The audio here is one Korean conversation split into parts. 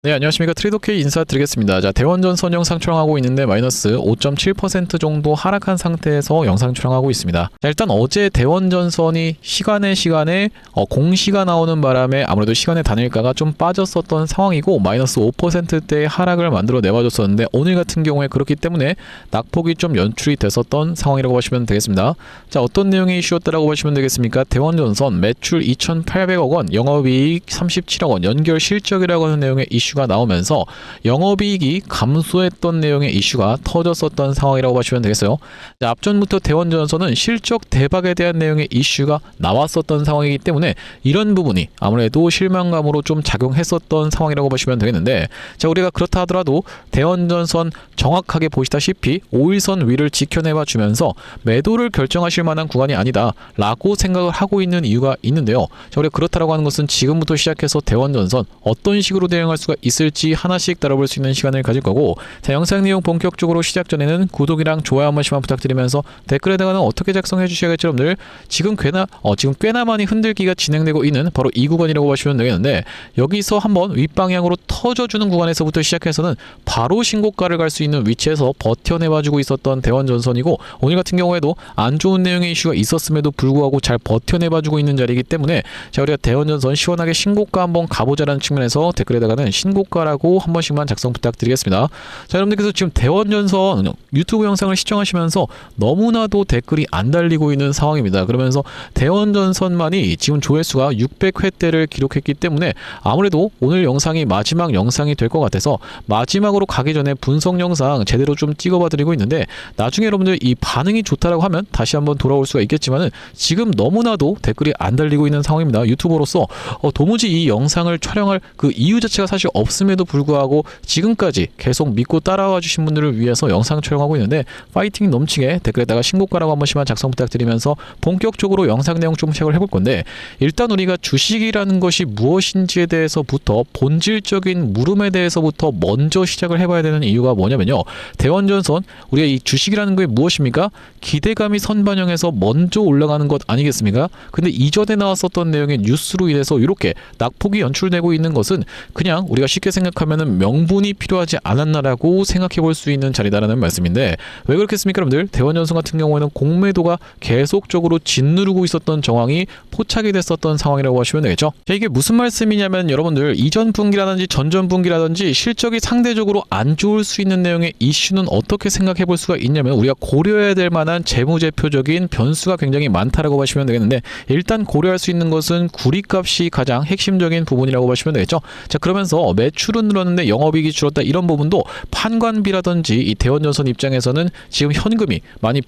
네, 안녕하십니까. 트레이더K 인사드리겠습니다. 자, 대원전선 영상 촬영하고 있는데 마이너스 5.7% 정도 하락한 상태에서 영상 촬영하고 있습니다. 자, 일단 어제 대원전선이 시간에 공시가 나오는 바람에 아무래도 시간의 단일가가 좀 빠졌었던 상황이고 마이너스 5%대의 하락을 만들어 내봐줬었는데 오늘 같은 경우에 그렇기 때문에 낙폭이 좀 연출이 됐었던 상황이라고 보시면 되겠습니다. 자, 어떤 내용의 이슈였다라고 보시면 되겠습니까? 대원전선 매출 2,800억 원, 영업이익 37억 원, 연결 실적이라고 하는 내용의 이슈가 나오면서 영업이익이 감소했던 내용의 이슈가 터졌었던 상황이라고 보시면 되겠어요. 자, 앞전부터 대원전선은 실적 대박에 대한 내용의 이슈가 나왔었던 상황이기 때문에 이런 부분이 아무래도 실망감으로 좀 작용했었던 상황이라고 보시면 되겠는데, 자, 우리가 그렇다 하더라도 대원전선 정확하게 보시다시피 5일선 위를 지켜내봐 주면서 매도를 결정하실 만한 구간이 아니다 라고 생각을 하고 있는 이유가 있는데요. 자, 우리가 그렇다라고 하는 것은 지금부터 시작해서 대원전선 어떤 식으로 대응할 수가 있을지 하나씩 다뤄볼 수 있는 시간을 가질 거고, 자, 영상 내용 본격적으로 시작 전에는 구독이랑 좋아요 한 번씩만 부탁드리면서 댓글에다가는 어떻게 작성해 주셔야겠죠 여러분들. 지금 꽤나 많이 흔들기가 진행되고 있는 바로 이 구간이라고 보시면 되겠는데, 여기서 한번 윗방향으로 터져주는 구간에서부터 시작해서는 바로 신고가를 갈 수 있는 위치에서 버텨내봐주고 있었던 대원전선이고, 오늘 같은 경우에도 안 좋은 내용의 이슈가 있었음에도 불구하고 잘 버텨내봐주고 있는 자리이기 때문에, 자, 우리가 대원전선 시원하게 신고가 한번 가보자라는 측면에서 댓글에다가는 신고가라고 한 번씩만 작성 부탁드리겠습니다. 자, 여러분들께서 지금 대원전선 유튜브 영상을 시청하시면서 너무나도 댓글이 안 달리고 있는 상황입니다. 그러면서 대원전선만이 지금 조회수가 600회대를 기록했기 때문에 아무래도 오늘 영상이 마지막 영상이 될 것 같아서 마지막으로 가기 전에 분석 영상 제대로 좀 찍어봐 드리고 있는데, 나중에 여러분들 이 반응이 좋다라고 하면 다시 한번 돌아올 수가 있겠지만은 지금 너무나도 댓글이 안 달리고 있는 상황입니다. 유튜버로서 도무지 이 영상을 촬영할 그 이유 자체가 사실 없음에도 불구하고 지금까지 계속 믿고 따라와 주신 분들을 위해서 영상 촬영하고 있는데, 파이팅 넘치게 댓글에다가 신고가라고 한 번씩만 작성 부탁드리면서 본격적으로 영상 내용 좀 시작을 해볼 건데, 일단 우리가 주식이라는 것이 무엇인지에 대해서부터 본질적인 물음에 대해서부터 먼저 시작을 해봐야 되는 이유가 뭐냐면요, 대원전선 우리가 이 주식이라는 게 무엇입니까? 기대감이 선반영해서 먼저 올라가는 것 아니겠습니까? 근데 이전에 나왔었던 내용의 뉴스로 인해서 이렇게 낙폭이 연출되고 있는 것은 그냥 우리가 쉽게 생각하면은 명분이 필요하지 않았나라고 생각해 볼 수 있는 자리다라는 말씀인데, 왜 그렇겠습니까 여러분들? 대원전선 같은 경우에는 공매도가 계속적으로 짓누르고 있었던 정황이 포착이 됐었던 상황이라고 하시면 되겠죠. 자, 이게 무슨 말씀이냐면 여러분들 이전 분기라든지 전전 분기라든지 실적이 상대적으로 안 좋을 수 있는 내용의 이슈는 어떻게 생각해 볼 수가 있냐면, 우리가 고려해야 될 만한 재무제표적인 변수가 굉장히 많다라고 보시면 되겠는데, 일단 고려할 수 있는 것은 구리값이 가장 핵심적인 부분이라고 보시면 되겠죠. 자, 그러면서 매출은 늘었는데 영업이익이 줄었다, 이런 부분도 판관비라든지 이 대원전선 입장에서는 지금 현금이 많이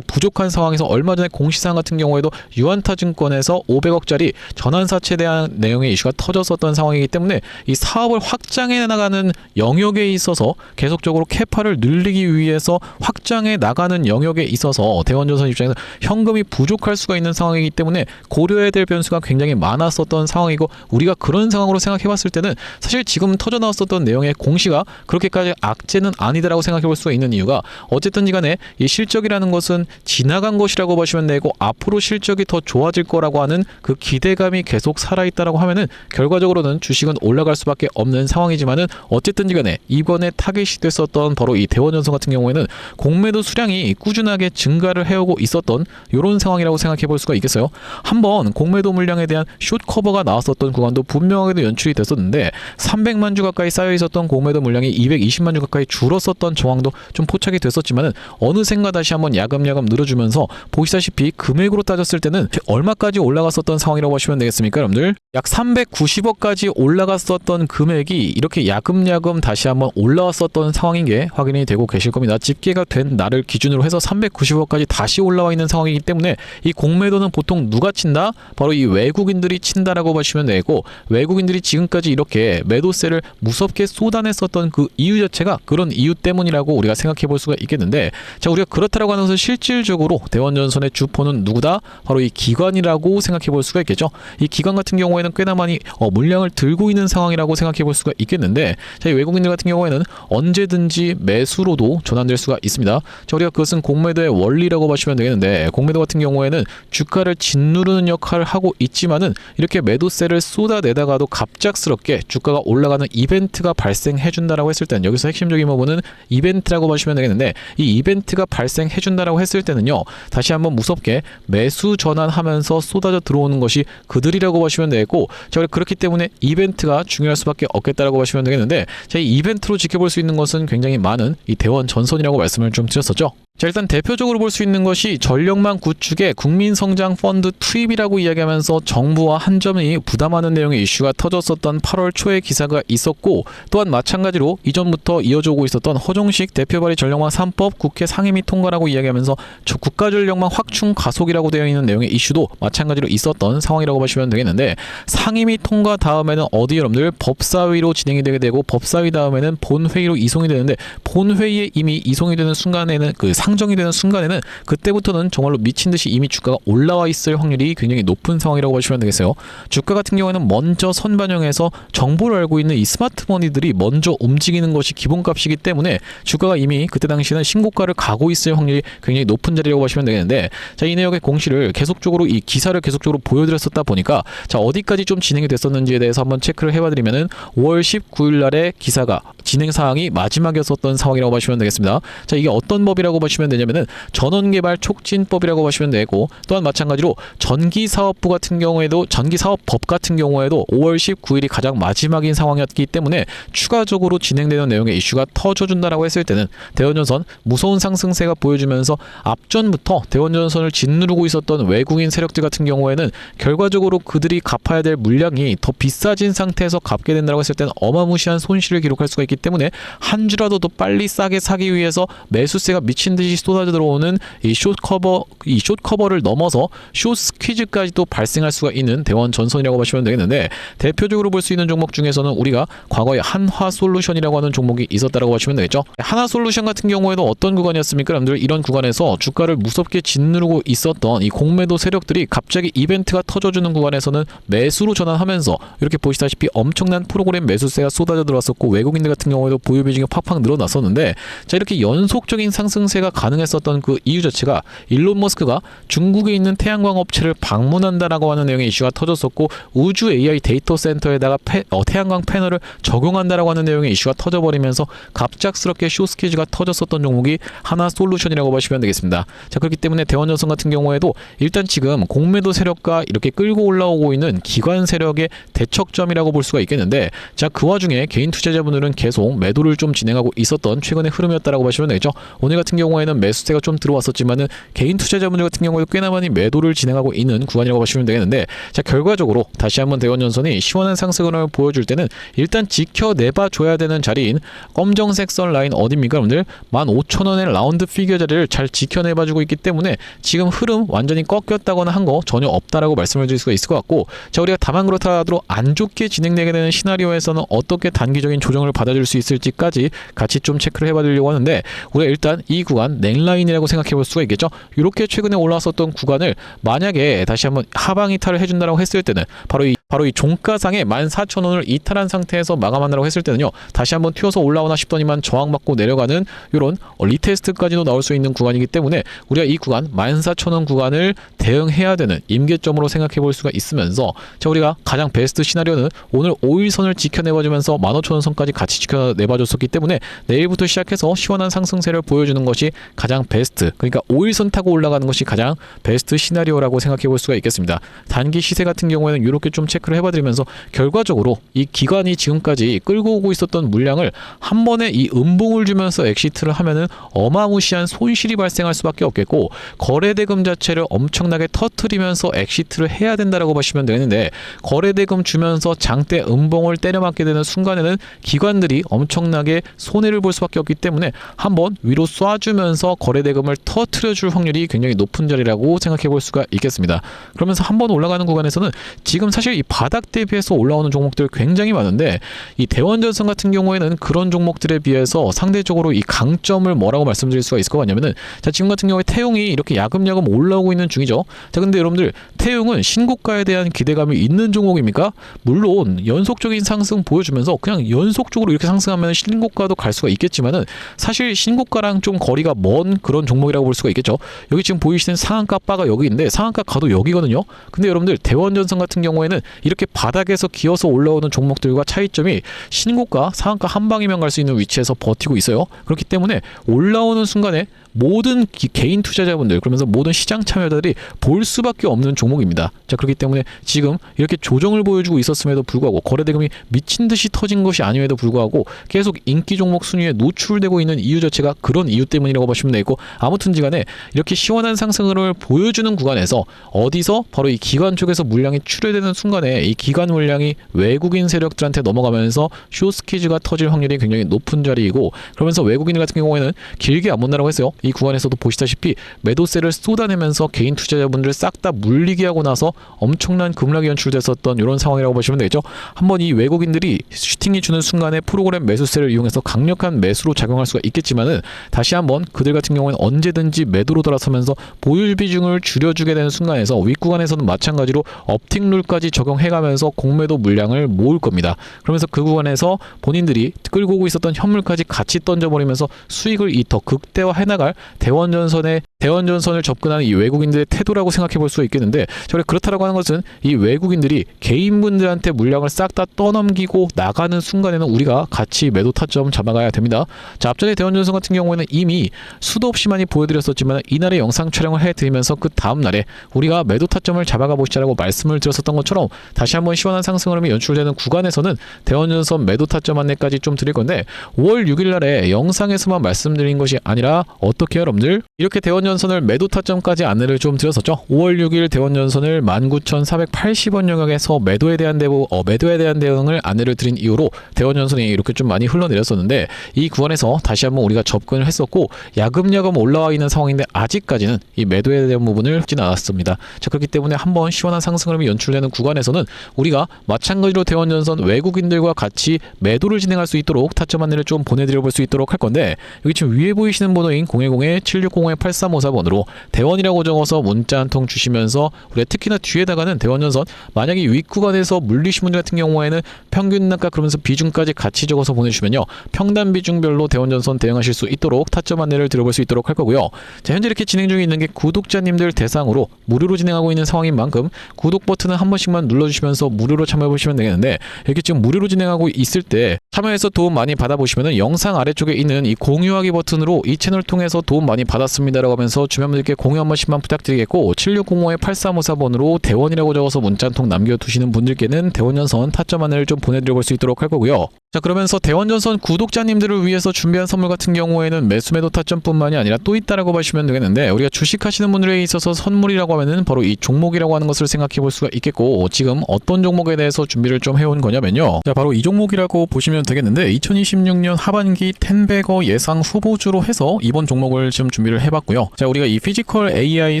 부족한 상황에서 얼마 전에 공시상 같은 경우에도 유한타증권에서 500억짜리 전환사채에 대한 내용의 이슈가 터졌었던 상황이기 때문에 이 사업을 확장해 나가는 영역에 있어서 계속적으로 캐파를 늘리기 위해서 확장해 나가는 영역에 있어서 대원전선 입장에서 현금이 부족할 수가 있는 상황이기 때문에 고려해야 될 변수가 굉장히 많았었던 상황이고, 우리가 그런 상황으로 생각해 봤을 때는 사실 지금 터져 나왔었던 내용의 공시가 그렇게까지 악재는 아니다라고 생각해 볼 수가 있는 이유가, 어쨌든지 간에 이 실적이라는 것은 지나간 것이라고 보시면 되고 앞으로 실적이 더 좋아질 거라고 하는 그 기대감이 계속 살아있다라고 하면은 결과적으로는 주식은 올라갈 수밖에 없는 상황이지만은, 어쨌든지 간에 이번에 타겟이 됐었던 바로 이 대원전선 같은 경우에는 공매도 수량이 꾸준하게 증가를 해오고 있었던 이런 상황이라고 생각해 볼 수가 있겠어요. 한번 공매도 물량에 대한 숏 커버가 나왔었던 구간도 분명하게도 연출이 됐었는데 300만 주 가까이 쌓여 있었던 공매도 물량이 220만 주 가까이 줄었었던 정황도 좀 포착이 됐었지만은 어느샌가 다시 한번 야금야금 늘어주면서 보시다시피 금액으로 따졌을 때는 얼마까지 올라갔었던 상황이라고 보시면 되겠습니까 여러분들? 약 390억까지 올라갔었던 금액이 이렇게 야금야금 다시 한번 올라왔었던 상황인 게 확인이 되고 계실 겁니다. 집계가 된 날을 기준으로 해서 390억까지 다시 올라와 있는 상황이기 때문에 이 공매도는 보통 누가 친다? 바로 이 외국인들이 친다라고 보시면 되고, 외국인들이 지금까지 이렇게 매도세를 무섭게 쏟아냈었던 그 이유 자체가 그런 이유 때문이라고 우리가 생각해 볼 수가 있겠는데, 자, 우리가 그렇다라고 하는 것은 실질적으로 대원전선의 주포는 누구다? 바로 이 기관이라고 생각해 볼 수가 있겠죠. 이 기관 같은 경우에는 꽤나 많이 물량을 들고 있는 상황이라고 생각해 볼 수가 있겠는데, 자, 이 외국인들 같은 경우에는 언제든지 매수로도 전환될 수가 있습니다. 자, 우리가 그것은 공매도의 원리라고 보시면 되겠는데, 공매도 같은 경우에는 주가를 짓누르는 역할을 하고 있지만은 이렇게 매도세를 쏟아내다가도 갑작스럽게 주가가 주가가 올라가는 이벤트가 발생해준다라고 했을 때는, 여기서 핵심적인 부분은 이벤트라고 보시면 되겠는데, 이 이벤트가 발생해준다라고 했을 때는요, 다시 한번 무섭게 매수 전환하면서 쏟아져 들어오는 것이 그들이라고 보시면 되겠고, 자, 그렇기 때문에 이벤트가 중요할 수밖에 없겠다라고 보시면 되겠는데, 자, 이 이벤트로 지켜볼 수 있는 것은 굉장히 많은 이 대원 전선이라고 말씀을 좀 드렸었죠. 자, 일단 대표적으로 볼 수 있는 것이 전력망 구축의 국민성장 펀드 투입이라고 이야기하면서 정부와 한점이 부담하는 내용의 이슈가 터졌었던 8월 초에 기사가 있었고, 또한 마찬가지로 이전부터 이어져 오고 있었던 허정식 대표 발의 전력망 3법 국회 상임위 통과라고 이야기하면서 국가전력망 확충 가속이라고 되어 있는 내용의 이슈도 마찬가지로 있었던 상황이라고 보시면 되겠는데, 상임위 통과 다음에는 어디 여러분들 법사위로 진행이 되게 되고, 법사위 다음에는 본회의로 이송이 되는데, 본회의에 이미 이송이 되는 순간에는 상정이 되는 순간에는 그때부터는 정말로 미친 듯이 이미 주가가 올라와 있을 확률이 굉장히 높은 상황이라고 보시면 되겠어요. 주가 같은 경우에는 먼저 선반영해서 정보를 알고 있는 이 스마트머니들이 먼저 움직이는 것이 기본값이기 때문에 주가가 이미 그때 당시에는 신고가를 가고 있을 확률이 굉장히 높은 자리라고 보시면 되겠는데, 자, 이 내역의 공시를 계속적으로 이 기사를 계속적으로 보여드렸었다 보니까, 자, 어디까지 좀 진행이 됐었는지에 대해서 한번 체크를 해봐드리면은 5월 19일 날의 기사가 진행 사항이 마지막이었었던 상황이라고 보시면 되겠습니다. 자, 이게 어떤 법이라고 보시면 되냐면은 전원개발 촉진법이라고 보시면 되고, 또한 마찬가지로 전기사업부 같은 경우에도, 전기사업법 같은 경우에도 5월 19일이 가장 마지막인 상황이었기 때문에 추가적으로 진행되는 내용의 이슈가 터져준다라고 했을 때는 대원전선 무서운 상승세가 보여주면서 앞전부터 대원전선을 짓누르고 있었던 외국인 세력들 같은 경우에는 결과적으로 그들이 갚아야 될 물량이 더 비싸진 상태에서 갚게 된다고 했을 때는 어마무시한 손실을 기록할 수가 있기 때문에 한 주라도 더 빨리 싸게 사기 위해서 매수세가 미친 듯이 쏟아져 들어오는 이 숏커버를 넘어서 숏 스퀴즈까지도 발생할 수가 있는 대원 전선이라고 보시면 되겠는데, 대표적으로 볼 수 있는 종목 중에서는 우리가 과거에 한화솔루션이라고 하는 종목이 있었다라고 보시면 되겠죠. 한화솔루션 같은 경우에도 어떤 구간이었습니까? 여러분들 이런 구간에서 주가를 무섭게 짓누르고 있었던 이 공매도 세력들이 갑자기 이벤트가 터져주는 구간에서는 매수로 전환하면서 이렇게 보시다시피 엄청난 프로그램 매수세가 쏟아져 들어왔었고, 외국인들 같은 경우에도 보유 비중이 팍팍 늘어났었는데, 자, 이렇게 연속적인 상승세가 가능했었던 그 이유 자체가 일론 머스크가 중국에 있는 태양광 업체를 방문한다라고 하는 내용의 이슈가 터졌었고, 우주 AI 데이터 센터에다가 태양광 패널을 적용한다라고 하는 내용의 이슈가 터져버리면서 갑작스럽게 쇼스퀴즈가 터졌었던 종목이 하나솔루션이라고 보시면 되겠습니다. 자, 그렇기 때문에 대원전선 같은 경우에도 일단 지금 공매도 세력과 이렇게 끌고 올라오고 있는 기관 세력의 대척점이라고 볼 수가 있겠는데, 자, 그 와중에 개인 투자자분들은 계속 매도를 좀 진행하고 있었던 최근의 흐름이었다라고 보시면 되겠죠. 오늘 같은 경우에는 매수세가 좀 들어왔었지만은 개인 투자자분들 같은 경우에도 꽤나 많이 매도를 진행하고 있는 구간이라고 보시면 되겠는데, 자, 결과적으로 다시 한번 대원전선이 시원한 상승을 보여줄 때는 일단 지켜내봐 줘야 되는 자리인 검정색 선 라인 어딥니까 여러분들? 15,000원의 라운드 피겨 자리를 잘 지켜내봐 주고 있기 때문에 지금 흐름 완전히 꺾였다거나 한 거 전혀 없다라고 말씀을 드릴 수가 있을 것 같고, 자, 우리가 다만 그렇다 하더라도 안 좋게 진행되게 되는 시나리오에서는 어떻게 단기적인 조정을 받아줄 수 있을지까지 같이 좀 체크를 해봐 드리려고 하는데, 우리가 일단 이 구간 넥라인이라고 생각해 볼 수가 있겠죠. 이렇게 최근에 올라왔었던 구간을 만약에 다시 한번 하방 이탈을 해준다라고 했을 때는 바로 이 종가상의 14,000원을 이탈한 상태에서 마감한다라고 했을 때는요, 다시 한번 튀어서 올라오나 싶더니만 저항받고 내려가는 이런 리테스트까지도 나올 수 있는 구간이기 때문에 우리가 이 구간 14,000원 구간을 대응해야 되는 임계점으로 생각해 볼 수가 있으면서, 자, 우리가 가장 베스트 시나리오는 오늘 5일선을 지켜내봐주면서 15,000원 선까지 같이 지켜내봐줬었기 때문에 내일부터 시작해서 시원한 상승세를 보여주는 것이 가장 베스트, 그러니까 5일선 타고 올라가는 것이 가장 베스트 시나리오라고 생각해 볼 수가 있겠습니다. 단기 시세 같은 경우에는 이렇게 좀 체크를 해봐드리면서 결과적으로 이 기관이 지금까지 끌고 오고 있었던 물량을 한 번에 이 음봉을 주면서 엑시트를 하면은 어마무시한 손실이 발생할 수밖에 없겠고, 거래대금 자체를 엄청나게 터트리면서 엑시트를 해야 된다라고 보시면 되는데, 거래대금 주면서 장대 음봉을 때려맞게 되는 순간에는 기관들이 엄청나게 손해를 볼 수밖에 없기 때문에 한번 위로 쏴주면서 거래대금을 터트려줄 확률이 굉장히 높은 자리라고 생각해 볼 수가 있겠습니다. 그러면서 한번 올라가는 구간에서는 지금 사실 이 바닥 대비해서 올라오는 종목들 굉장히 많은데, 이 대원전선 같은 경우에는 그런 종목들에 비해서 상대적으로 이 강점을 뭐라고 말씀드릴 수가 있을 것 같냐면은, 자, 지금 같은 경우에 태용이 이렇게 야금야금 올라오고 있는 중이죠. 자, 근데 여러분들 태용은 신고가에 대한 기대감이 있는 종목입니까? 물론 연속적인 상승 보여주면서 그냥 연속적으로 이렇게 상승하면 신고가도 갈 수가 있겠지만은, 사실 신고가랑 좀 거리가 거리가 먼 그런 종목이라고 볼 수가 있겠죠. 여기 지금 보이시는 상한가 바가 여기인데 상한가 가도 여기거든요. 근데 여러분들 대원전선 같은 경우에는 이렇게 바닥에서 기어서 올라오는 종목들과 차이점이 신고가 상한가 한 방이면 갈 수 있는 위치에서 버티고 있어요. 그렇기 때문에 올라오는 순간에 모든 개인 투자자분들, 그러면서 모든 시장 참여자들이 볼 수밖에 없는 종목입니다. 자, 그렇기 때문에 지금 이렇게 조정을 보여주고 있었음에도 불구하고 거래대금이 미친 듯이 터진 것이 아님에도 불구하고 계속 인기 종목 순위에 노출되고 있는 이유 자체가 그런 이유 때문이라고 보시면 되겠고, 아무튼지간에 이렇게 시원한 상승을 보여주는 구간에서 어디서 바로 이 기관 쪽에서 물량이 출회되는 순간에 이 기관 물량이 외국인 세력들한테 넘어가면서 숏스퀴즈가 터질 확률이 굉장히 높은 자리이고, 그러면서 외국인들 같은 경우에는 길게 안 본다라고 했어요. 이 구간에서도 보시다시피 매도세를 쏟아내면서 개인 투자자분들을 싹 다 물리게 하고 나서 엄청난 급락이 연출됐었던 이런 상황이라고 보시면 되겠죠. 한번 이 외국인들이 슈팅이 주는 순간에 프로그램 매수세를 이용해서 강력한 매수로 작용할 수가 있겠지만은 다시 한번 그들 같은 경우에는 언제든지 매도로 돌아서면서 보유 비중을 줄여주게 되는 순간에서 윗구간에서는 마찬가지로 업틱룰까지 적용해가면서 공매도 물량을 모을 겁니다. 그러면서 그 구간에서 본인들이 끌고 오고 있었던 현물까지 같이 던져버리면서 수익을 더 극대화해 나갈 대원전선을 접근하는 이 외국인들의 태도라고 생각해 볼 수 있겠는데, 그렇다라고 하는 것은 이 외국인들이 개인분들한테 물량을 싹 다 떠넘기고 나가는 순간에는 우리가 같이 매도 타점 잡아가야 됩니다. 자, 앞전에 대원전선 같은 경우에는 이미 수도 없이 많이 보여드렸었지만 이날의 영상 촬영을 해드리면서 그 다음날에 우리가 매도 타점을 잡아가 보시자라고 말씀을 드렸었던 것처럼 다시 한번 시원한 상승 흐름이 연출되는 구간에서는 대원전선 매도 타점 안내까지 좀 드릴 건데, 5월 6일 날에 영상에서만 말씀드린 것이 아니라 어떻게 여러분들 이렇게 대원전선을 매도 타점까지 안내를 좀 드렸었죠. 5월 6일 대원전선을 19,480원 영역에서 매도에 대한 대응을 안내를 드린 이후로 대원전선이 이렇게 좀 많이 흘러내렸었는데, 이 구간에서 다시 한번 우리가 접근을 했었고 야금야금 올라와 있는 상황인데 아직까지는 이 매도에 대한 부분을 흡진 않았습니다. 자, 그렇기 때문에 한번 시원한 상승 흐름이 연출되는 구간에서는 우리가 마찬가지로 대원전선 외국인들과 같이 매도를 진행할 수 있도록 타점 안내를 좀 보내드려 볼 수 있도록 할 건데, 여기 지금 위에 보이시는 번호인 010-7605-8354번으로 대원이라고 적어서 문자 한 통 주시면서 우리가 특히나 뒤에다가는 대원전선 만약에 윗구간에서 물리신 분들 같은 경우에는 평균 단가 그러면서 비중까지 같이 적어서 보내주시면요, 평단 비중별로 대원전선 대응하실 수 있도록 타점 안내를 드려볼 수 있도록 할 거고요. 자, 현재 이렇게 진행 중에 있는 게 구독자님들 대상으로 무료로 진행하고 있는 상황인 만큼 구독 버튼을 한 번씩만 눌러주시면서 무료로 참여해 보시면 되겠는데, 이렇게 지금 무료로 진행하고 있을 때 참여해서 도움 많이 받아보시면은 영상 아래쪽에 있는 이 공유하기 버튼으로 이 채널 통해서 도움 많이 받았습니다라고 하면서 주변 분들께 공유 한 번씩만 부탁드리겠고, 7605-8354번으로 대원이라고 적어서 문자 한 통 남겨두시는 분들께는 대원전선 타점 안내를 좀 보내드려 볼 수 있도록 할 거고요. 자, 그러면서 대원전선 구독자님들을 위해서 준비한 선물 같은 경우에는 매수 매도 타점뿐만이 아니라 또 있다라고 보시면 되겠는데, 우리가 주식하시는 분들에 있어서 선물이라고 하면은 바로 이 종목이라고 하는 것을 생각해 볼 수가 있겠고, 지금 어떤 종목에 대해서 준비를 좀 해온 거냐면요, 자, 바로 이 종목이라고 보시면 되겠는데 2026년 하반기 텐베거 예상 후보주로 해서 이번 종목을 지금 준비를 해봤고요. 자, 우리가 이 피지컬 AI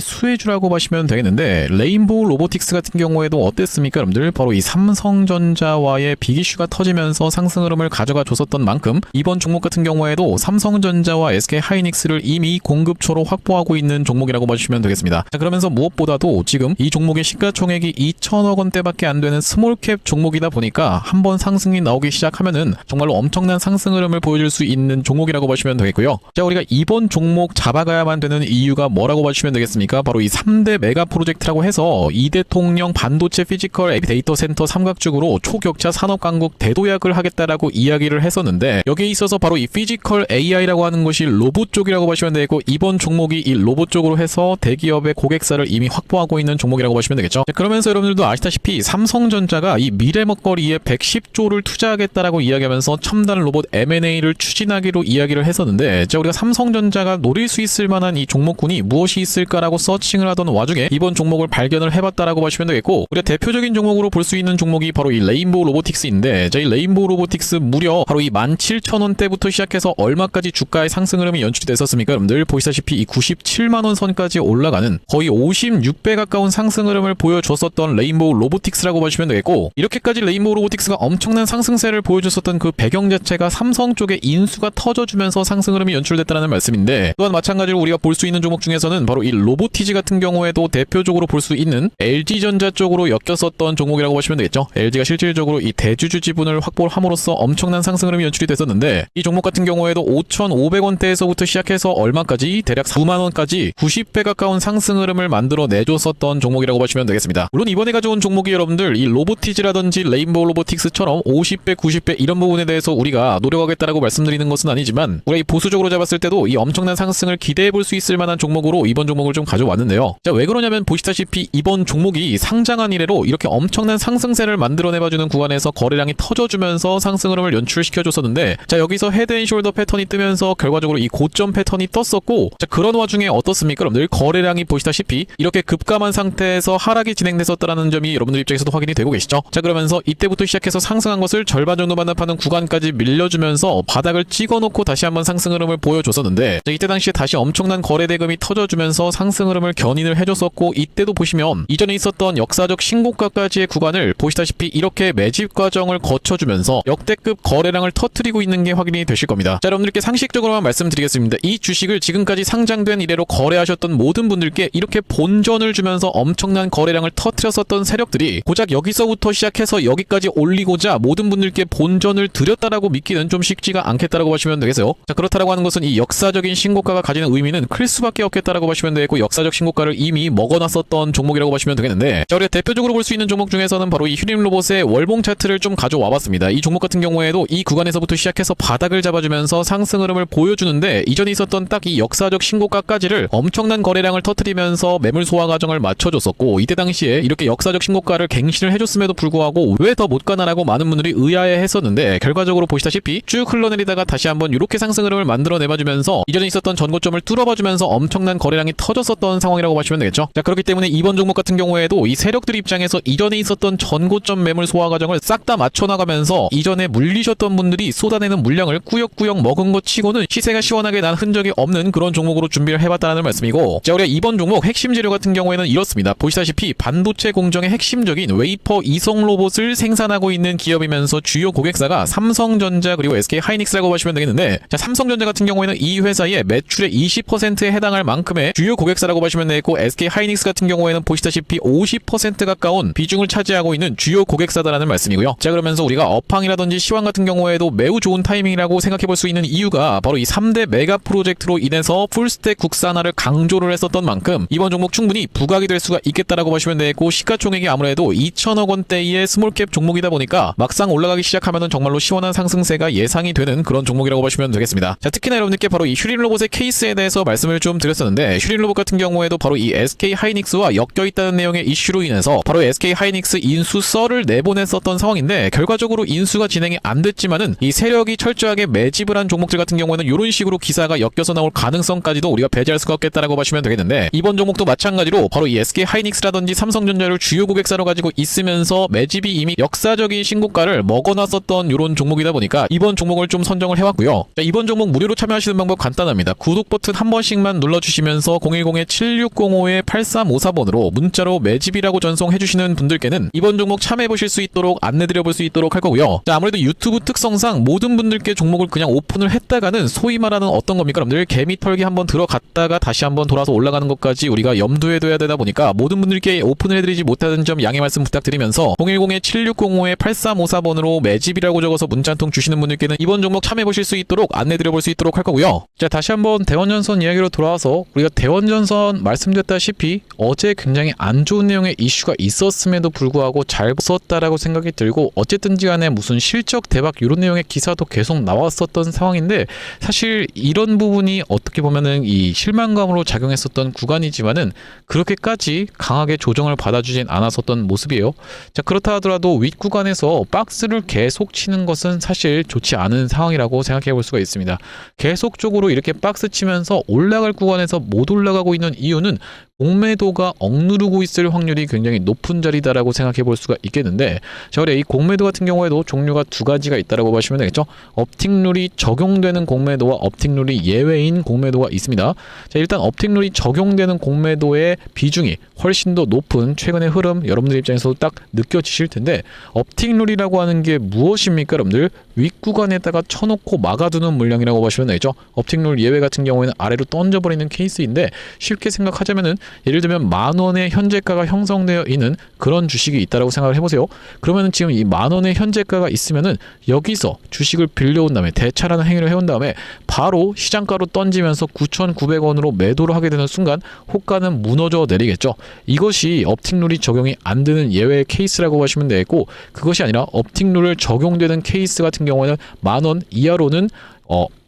수혜주라고 보시면 되겠는데, 레인보우 로보틱스 같은 경우에도 어땠습니까 여러분들? 바로 이 삼성전자와의 빅이슈가 터지면서 상승 흐름을 가져가 줬었던 만큼 이번 종목 같은 경우에도 삼성전자와 SK하이닉스를 이미 공급처로 확보하고 있는 종목이라고 봐주시면 되겠습니다. 자, 그러면서 무엇보다도 지금 이 종목의 시가총액이 2천억 원대밖에 안 되는 스몰캡 종목이다 보니까 한번 상승이 나오기 시작하면은 정말로 엄청난 상승 흐름을 보여줄 수 있는 종목이라고 보시면 되겠고요. 자, 우리가 이번 종목 잡아가야만 되는 이유가 뭐라고 봐주시면 되겠습니까? 바로 이 3대 메가 프로젝트라고 해서 이대통령 반도체 피지컬 데이터 센터 삼각죽으로 초격차 산업 강국 대도약을 하겠다라고 이야기를 했었는데, 여기에 있어서 바로 이 피지컬 AI라고 하는 것이 로봇 쪽이라고 보시면 되고, 이번 종목이 이 로봇 쪽으로 해서 대기업의 고객사를 이미 확보하고 있는 종목이라고 보시면 되겠죠. 자, 그러면서 여러분들도 아시다시피 삼성전자가 이 미래 먹거리에 110조를 투자하겠다라고 이야기하면서 첨단 로봇 M&A를 추진하기로 이야기를 했었는데, 자, 우리가 삼성전자가 노릴 수 있을 만한 이 종목군이 무엇이 있을까라고 서칭을 하던 와중에 이번 종목을 발견을 해봤다라고 보시면 되겠고, 우리가 대표적인 종목으로 볼 수 있는 종목이 바로 이 레인보우 로보틱스인데, 자, 이 레인보우 로보틱스 무려 바로 이 17,000원대부터 시작해서 얼마까지 주가의 상승 흐름이 연출이 됐었습니까 여러분들? 보시다시피 이 97만원 선까지 올라가는 거의 56배 가까운 상승 흐름을 보여줬었던 레인보우 로보틱스라고 보시면 되겠고, 이렇게까지 레인보우 로보틱스가 엄청난 상승세를 보여줬었던 그 배경 자체가 삼성 쪽에 인수가 터져주면서 상승 흐름이 연출됐다는 말씀인데, 또한 마찬가지로 우리가 볼 수 있는 종목 중에서는 바로 이 로보티지 같은 경우에도 대표적으로 볼 수 있는 LG전자 쪽으로 엮였었던 종목이라고 보시면 되겠죠. LG가 실질적으로 이 대주주 지분을 확보를 함으로써 줌으로써 엄청난 상승 흐름이 연출이 됐었는데 이 종목 같은 경우에도 5,500원대에서부터 시작해서 얼마까지 대략 4만원까지 90배 가까운 상승 흐름을 만들어 내줬었던 종목이라고 보시면 되겠습니다. 물론 이번에 가져온 종목이 여러분들 이 로보티즈라든지 레인보우 로보틱스처럼 50배, 90배 이런 부분에 대해서 우리가 노력하겠다라고 말씀드리는 것은 아니지만 우리가 이 보수적으로 잡았을 때도 이 엄청난 상승을 기대해 볼 수 있을 만한 종목으로 이번 종목을 좀 가져왔는데요. 자, 왜 그러냐면 보시다시피 이번 종목이 상장한 이래로 이렇게 엄청난 상승세를 만들어내봐주는 구간에서 거래량이 터져주면서 상승 흐름을 연출시켜줬었는데 자, 여기서 헤드앤숄더 패턴이 뜨면서 결과적으로 이 고점 패턴이 떴었고 자, 그런 와중에 어떻습니까? 여러분들 거래량이 보시다시피 이렇게 급감한 상태에서 하락이 진행됐었다는 점이 여러분들 입장에서도 확인이 되고 계시죠? 자, 그러면서 이때부터 시작해서 상승한 것을 절반 정도 반납하는 구간까지 밀려주면서 바닥을 찍어놓고 다시 한번 상승 흐름을 보여줬었는데 자, 이때 당시에 다시 엄청난 거래 대금이 터져주면서 상승 흐름을 견인을 해줬었고 이때도 보시면 이전에 있었던 역사적 신고가까지의 구간을 보시다시피 이렇게 매집 과정을 거쳐주면서 역대급 거래량을 터뜨리고 있는 게 확인이 되실 겁니다. 자, 여러분들께 상식적으로만 말씀드리겠습니다. 이 주식을 지금까지 상장된 이래로 거래하셨던 모든 분들께 이렇게 본전을 주면서 엄청난 거래량을 터뜨렸었던 세력들이 고작 여기서부터 시작해서 여기까지 올리고자 모든 분들께 본전을 드렸다라고 믿기는 좀 쉽지가 않겠다라고 보시면 되겠어요. 자, 그렇다라고 하는 것은 이 역사적인 신고가가 가지는 의미는 클 수밖에 없겠다라고 보시면 되겠고 역사적 신고가를 이미 먹어놨었던 종목이라고 보시면 되겠는데 자, 우리가 대표적으로 볼 수 있는 종목 중에서는 바로 이 휴림로봇의 월봉 차트를 좀 가져와 봤습니다. 이 종목 같은 경우에도 이 구간에서부터 시작해서 바닥을 잡아주면서 상승 흐름을 보여주는데 이전에 있었던 딱 이 역사적 신고가까지를 엄청난 거래량을 터뜨리면서 매물 소화 과정을 맞춰줬었고 이때 당시에 이렇게 역사적 신고가를 갱신을 해줬음에도 불구하고 왜 더 못 가나라고 많은 분들이 의아해 했었는데 결과적으로 보시다시피 쭉 흘러내리다가 다시 한번 이렇게 상승 흐름을 만들어내봐주면서 이전에 있었던 전고점을 뚫어봐주면서 엄청난 거래량이 터졌었던 상황이라고 보시면 되겠죠. 자, 그렇기 때문에 이번 종목 같은 경우에도 이 세력들 입장에서 이전에 있었던 전고점 매물 소화 과정을 싹 다 맞춰나가면서 이전에 물리셨던 분들이 쏟아내는 물량을 꾸역꾸역 먹은 것 치고는 시세가 시원하게 난 흔적이 없는 그런 종목으로 준비를 해봤다는 말씀이고 자, 우리가 이번 종목 핵심 재료 같은 경우에는 이렇습니다. 보시다시피 반도체 공정의 핵심적인 웨이퍼 이성 로봇을 생산하고 있는 기업이면서 주요 고객사가 삼성전자 그리고 SK하이닉스라고 보시면 되겠는데 자, 삼성전자 같은 경우에는 이 회사의 매출의 20%에 해당할 만큼의 주요 고객사라고 보시면 되겠고 SK하이닉스 같은 경우에는 보시다시피 50% 가까운 비중을 차지하고 있는 주요 고객사다라는 말씀이고요. 자, 그러면서 우리가 업황이라든지 시황 같은 경우에도 매우 좋은 타이밍이라고 생각해 볼 수 있는 이유가 바로 이 3대 메가 프로젝트로 인해서 풀스택 국산화를 강조를 했었던 만큼 이번 종목 충분히 부각이 될 수가 있겠다라고 보시면 되겠고 시가총액이 아무래도 2천억 원대의 스몰캡 종목이다 보니까 막상 올라가기 시작하면은 정말로 시원한 상승세가 예상이 되는 그런 종목이라고 보시면 되겠습니다. 자, 특히나 여러분들께 바로 이 휴림로봇의 케이스에 대해서 말씀을 좀 드렸었는데 휴림로봇 같은 경우에도 바로 이 SK하이닉스와 엮여있다는 내용의 이슈로 인해서 바로 SK하이닉스 인수 썰을 내보냈었던 상황인데 결과적으로 인수가 진행이 안 됐지만은 이 세력이 철저하게 매집을 한 종목들 같은 경우에는 이런 식으로 기사가 엮여서 나올 가능성까지도 우리가 배제할 수가 없겠다라고 보시면 되겠는데 이번 종목도 마찬가지로 바로 이 SK하이닉스라든지 삼성전자를 주요 고객사로 가지고 있으면서 매집이 이미 역사적인 신고가를 먹어놨었던 이런 종목이다 보니까 이번 종목을 좀 선정을 해왔고요. 자, 이번 종목 무료로 참여하시는 방법 간단합니다. 구독 버튼 한 번씩만 눌러주시면서 010-7605-8354번으로 문자로 매집이라고 전송해주시는 분들께는 이번 종목 참여해보실 수 있도록 안내드려볼 수 있도록 할 거고요. 자, 아무래도 유튜브 특성상 모든 분들께 종목을 그냥 오픈을 했다가는 소위 말하는 어떤 겁니까? 여러분들 개미 털기 한번 들어갔다가 다시 한번 돌아서 올라가는 것까지 우리가 염두에 둬야 되다 보니까 모든 분들께 오픈을 해드리지 못하는 점 양해 말씀 부탁드리면서 010-7605-8354번으로 매집이라고 적어서 문자 한 통 주시는 분들께는 이번 종목 참여해보실 수 있도록 안내드려볼 수 있도록 할 거고요. 자, 다시 한번 대원전선 이야기로 돌아와서 우리가 대원전선 말씀드렸다시피 어제 굉장히 안 좋은 내용의 이슈가 있었음에도 불구하고 잘 썼다라고 생각이 들고 어쨌든지 간에 무슨 실적 대박 이런 내용의 기사도 계속 나왔었던 상황인데 사실 이런 부분이 어떻게 보면은 이 실망감으로 작용했었던 구간이지만은 그렇게까지 강하게 조정을 받아주진 않았었던 모습이에요. 자, 그렇다 하더라도 윗구간에서 박스를 계속 치는 것은 사실 좋지 않은 상황이라고 생각해 볼 수가 있습니다. 계속적으로 이렇게 박스 치면서 올라갈 구간에서 못 올라가고 있는 이유는 공매도가 억누르고 있을 확률이 굉장히 높은 자리다라고 생각해 볼 수가 있겠는데 자, 우리 이 공매도 같은 경우에도 종류가 두 가지가 있다라고 보시면 되겠죠. 업틱룰이 적용되는 공매도와 업틱룰이 예외인 공매도가 있습니다. 자, 일단 업틱룰이 적용되는 공매도의 비중이 훨씬 더 높은 최근의 흐름 여러분들 입장에서도 딱 느껴지실 텐데 업틱룰이라고 하는 게 무엇입니까? 여러분들 윗구간에다가 쳐놓고 막아두는 물량이라고 보시면 되겠죠. 업틱룰 예외 같은 경우에는 아래로 던져버리는 케이스인데 쉽게 생각하자면은 예를 들면 10,000원의 현재가가 형성되어 있는 그런 주식이 있다라고 생각을 해보세요. 그러면은 지금 이 10,000원의 현재가가 있으면은 여기서 주식을 빌려온 다음에 대차라는 행위를 해온 다음에 바로 시장가로 던지면서 9,900원으로 매도를 하게 되는 순간 호가는 무너져 내리겠죠. 이것이 업틱 룰이 적용이 안 되는 예외의 케이스라고 보시면 되겠고, 그것이 아니라 업틱 룰을 적용되는 케이스 같은 경우에는 10,000원 이하로는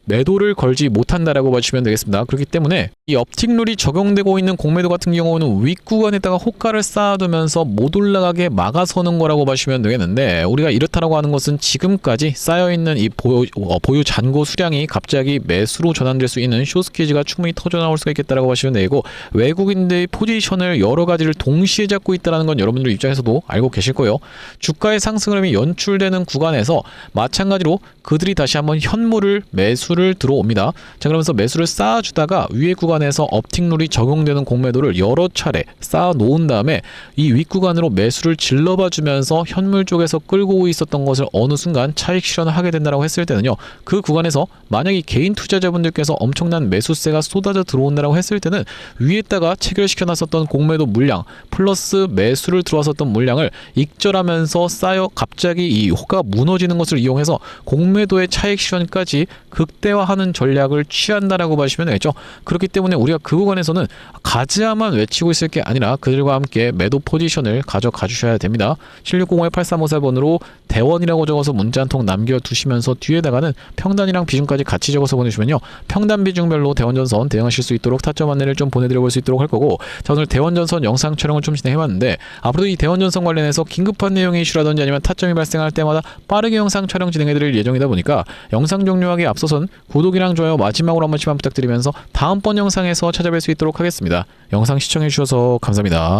매도를 걸지 못한다라고 봐주시면 되겠습니다. 그렇기 때문에 이 업틱 룰이 적용되고 있는 공매도 같은 경우는 윗구간에다가 호가를 쌓아두면서 못 올라가게 막아서는 거라고 봐주시면 되겠는데, 우리가 이렇다라고 하는 것은 지금까지 쌓여있는 이 보유 잔고 수량이 갑자기 매수로 전환될 수 있는 숏스퀴즈가 충분히 터져나올 수가 있겠다라고 봐주시면 되고, 외국인들의 포지션을 여러 가지를 동시에 잡고 있다는 건 여러분들 입장에서도 알고 계실 거예요. 주가의 상승 흐름이 연출되는 구간에서 마찬가지로 그들이 다시 한번 현물을 매수를 들어옵니다. 자, 그러면서 매수를 쌓아주다가 위에 구간에서 업틱 룰이 적용되는 공매도를 여러 차례 쌓아 놓은 다음에 이 윗구간으로 매수를 질러봐 주면서 현물 쪽에서 끌고 있었던 것을 어느 순간 차익 실현을 하게 된다고 했을 때는요, 그 구간에서 만약에 개인 투자자분들께서 엄청난 매수세가 쏟아져 들어온다고 했을 때는 위에다가 체결시켜 놨었던 공매도 물량 플러스 매수를 들어왔었던 물량을 익절하면서 쌓여 갑자기 이 호가가 무너지는 것을 이용해서 공매도의 차익 실현까지 극대화하는 전략을 취한다라고 보시면 되겠죠. 그렇기 때문에 우리가 그 구간에서는 가즈아만 외치고 있을 게 아니라 그들과 함께 매도 포지션을 가져가 주셔야 됩니다. 1605-8354번으로 대원이라고 적어서 문자 한 통 남겨두시면서 뒤에다가는 평단이랑 비중까지 같이 적어서 보내주시면요, 평단 비중별로 대원전선 대응하실 수 있도록 타점 안내를 좀 보내드려 볼 수 있도록 할 거고, 자, 오늘 대원전선 영상 촬영을 좀 진행해봤는데 앞으로도 이 대원전선 관련해서 긴급한 내용의 이슈라든지 아니면 타점이 발생할 때마다 빠르게 영상 촬영 진행해드릴 예정이다 보니까 영상 종료하기 앞서선 구독이랑 좋아요 마지막으로 한 번씩만 부탁드리면서 다음번 영상에서 찾아뵐 수 있도록 하겠습니다. 영상 시청해주셔서 감사합니다.